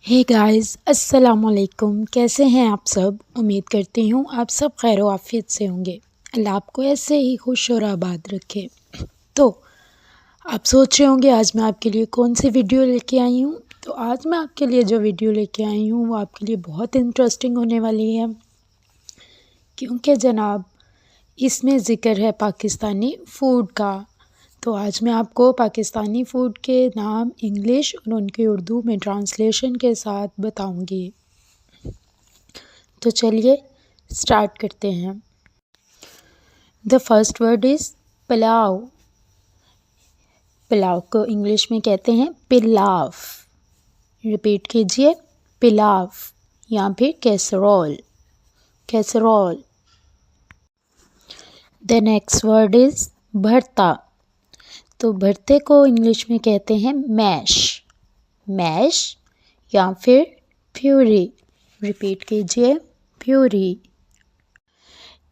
Hey guys अस्सलाम वालेकुम। कैसे हैं आप सब? उम्मीद करती हूँ आप सब खैर व आफियत से होंगे। अल्लाह आपको ऐसे ही खुश और आबाद रखे। तो आप सोच रहे होंगे आज मैं आपके लिए कौन सी वीडियो लेके आई हूँ। तो आज मैं आपके लिए जो वीडियो लेके आई हूँ वो आपके लिए बहुत इंटरेस्टिंग होने वाली है, क्योंकि जनाब इसमें ज़िक्र है पाकिस्तानी फ़ूड का। तो आज मैं आपको पाकिस्तानी फ़ूड के नाम इंग्लिश और उनके उर्दू में ट्रांसलेशन के साथ बताऊंगी। तो चलिए स्टार्ट करते हैं। The first word is pulao. Pulao को इंग्लिश में कहते हैं पिलाव। रिपीट कीजिए, पिलाव या फिर casserole, casserole. The next word is भरता। तो भरते को इंग्लिश में कहते हैं मैश, मैश या फिर प्यूरी। रिपीट कीजिए, प्यूरी।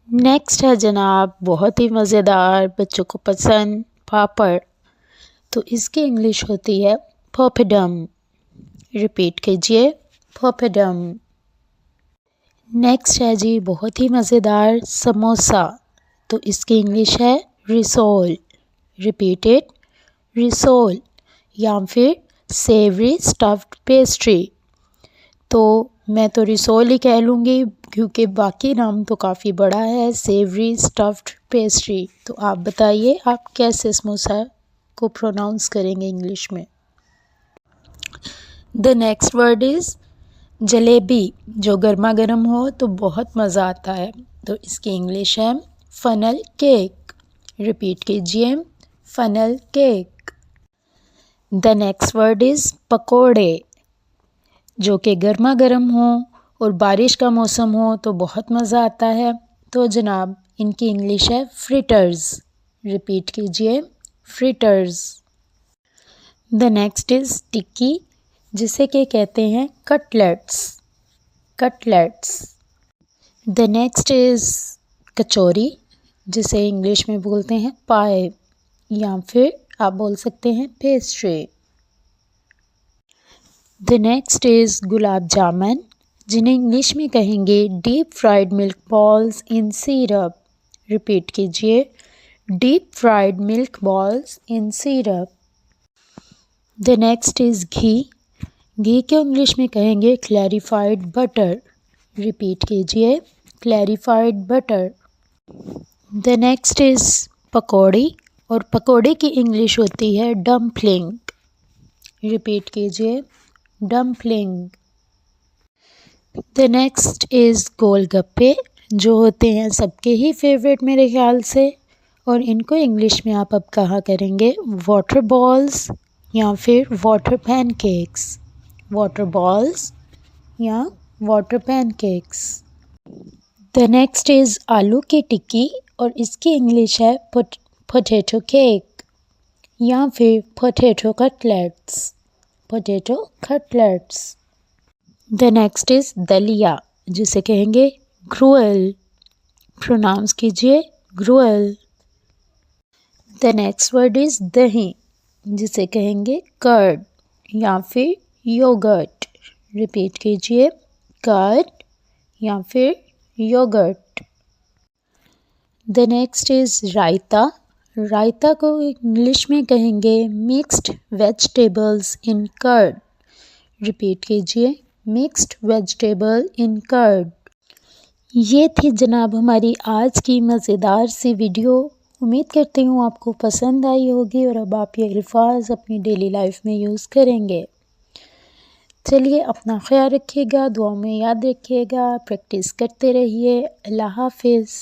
नेक्स्ट है जनाब बहुत ही मज़ेदार, बच्चों को पसंद, पापड़। तो इसकी इंग्लिश होती है पॉपडम। रिपीट कीजिए, पॉपडम। नेक्स्ट है जी बहुत ही मज़ेदार, समोसा। तो इसकी इंग्लिश है रिसोल। रिपीटेड, रिसोल या फिर सेवरी स्टफ्ड पेस्ट्री। तो मैं तो रिसोल ही कह लूँगी क्योंकि बाकी नाम तो काफ़ी बड़ा है, सेवरी स्टफ्ड पेस्ट्री। तो आप बताइए आप कैसे समोसा को प्रोनाउंस करेंगे इंग्लिश में। The next word is jalebi. जो गर्मा गर्म हो तो बहुत मज़ा आता है। तो इसकी इंग्लिश है फनल केक। रिपीट कीजिए, funnel cake. The next word is पकोड़े। जो कि गर्मा गर्म हो और बारिश का मौसम हो तो बहुत मज़ा आता है। तो जनाब इनकी इंग्लिश है फ्रिटर्स। रिपीट कीजिए, fritters. The next is tikki, जिसे कि कहते हैं cutlets, cutlets. The next is kachori, जिसे इंग्लिश में बोलते हैं पाए या फिर आप बोल सकते हैं pastry. The next is gulab jamun, जिन्हें इंग्लिश में कहेंगे deep fried milk balls in syrup. Repeat कीजिए, deep fried milk balls in syrup. The next is ghee. Ghee के इंग्लिश में कहेंगे क्लैरिफाइड बटर। रिपीट कीजिए, clarified butter. The next is pakodi, और पकौड़े की इंग्लिश होती है डम्पलिंग। रिपीट कीजिए, dumpling. The next is golgappe, जो होते हैं सबके ही फेवरेट मेरे ख्याल से, और इनको इंग्लिश में आप अब कहा करेंगे वाटर बॉल्स या फिर वाटर पैनकेक्स, वाटर बॉल्स या water pancakes. The next is आलू की टिक्की, और इसकी इंग्लिश है पोटैटो केक या फिर potato cutlets, potato cutlets. The next is दलिया, जिसे कहेंगे ग्रुएल। प्रोनाउंस कीजिए, ग्रुएल। द नेक्स्ट वर्ड इज़ दही, जिसे कहेंगे कर्ड या फिर योगर्ट। रिपीट कीजिए, कर्ड या फिर yoghurt. The next is raita. Raita को इंग्लिश में कहेंगे mixed vegetables in curd. Repeat कीजिए, मिक्स्ड वेजिटेबल इन कर्ड। ये थी जनाब हमारी आज की मज़ेदार सी वीडियो। उम्मीद करती हूँ आपको पसंद आई होगी और अब आप ये अल्फाज अपनी डेली लाइफ में यूज़ करेंगे। चलिए अपना ख्याल रखिएगा, दुआ में याद रखिएगा, प्रैक्टिस करते रहिए। अल्लाह हाफिज़।